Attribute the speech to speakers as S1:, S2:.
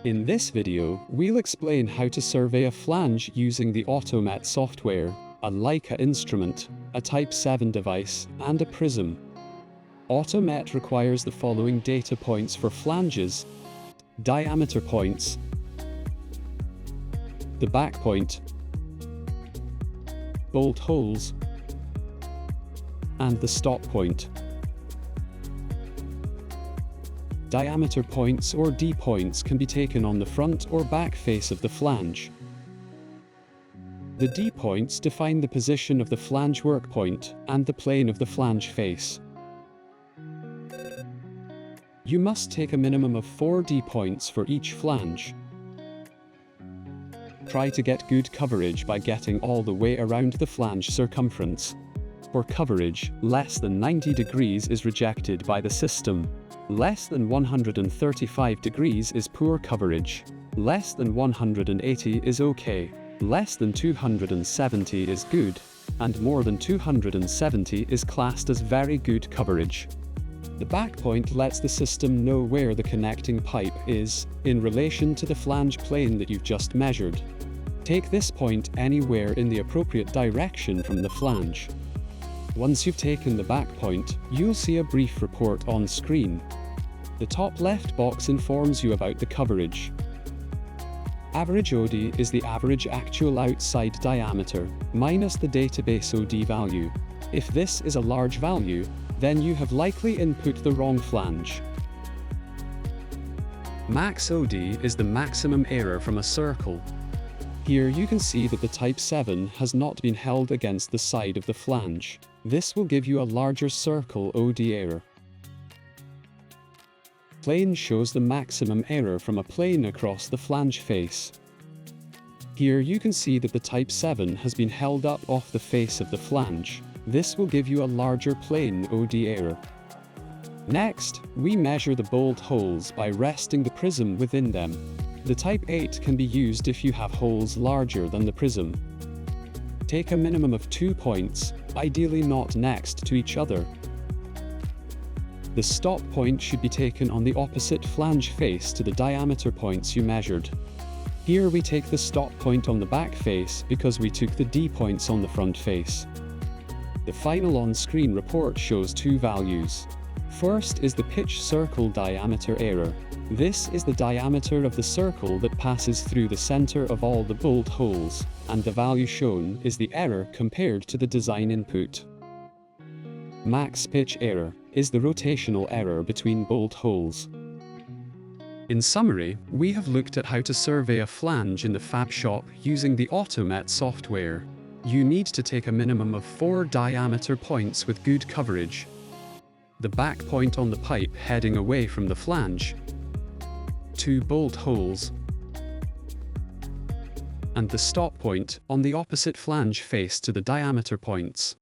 S1: In this video, we'll explain how to survey a flange using the automet software, a Leica instrument, a Type 7 device, and a prism. Automet requires the following data points for flanges: diameter points, the back point, bolt holes, and the stop point. Diameter points or D points can be taken on the front or back face of the flange. The D points define the position of the flange work point and the plane of the flange face. You must take a minimum of 4 D points for each flange. Try to get good coverage by getting all the way around the flange circumference. For coverage, less than 90 degrees is rejected by the system. Less than 135 degrees is poor coverage. Less than 180 is okay. Less than 270 is good. And more than 270 is classed as very good coverage. The back point lets the system know where the connecting pipe is, in relation to the flange plane that you've just measured. Take this point anywhere in the appropriate direction from the flange. Once you've taken the back point, you'll see a brief report on screen. The top left box informs you about the coverage. Average OD is the average actual outside diameter, minus the database OD value. If this is a large value, then you have likely input the wrong flange. Max OD is the maximum error from a circle. Here you can see that the Type 7 has not been held against the side of the flange. This will give you a larger circle OD error. Plane shows the maximum error from a plane across the flange face. Here you can see that the Type 7 has been held up off the face of the flange. This will give you a larger plane OD error. Next, we measure the bolt holes by resting the prism within them. The Type 8 can be used if you have holes larger than the prism. Take a minimum of 2 points, ideally not next to each other. The stop point should be taken on the opposite flange face to the diameter points you measured. Here we take the stop point on the back face because we took the D points on the front face. The final on-screen report shows 2 values. First is the pitch circle diameter error. This is the diameter of the circle that passes through the center of all the bolt holes, and the value shown is the error compared to the design input. Max pitch error is the rotational error between bolt holes. In summary, we have looked at how to survey a flange in the fab shop using the automet software. You need to take a minimum of 4 diameter points with good coverage. The back point on the pipe heading away from the flange, 2 bolt holes, and the stop point on the opposite flange face to the diameter points.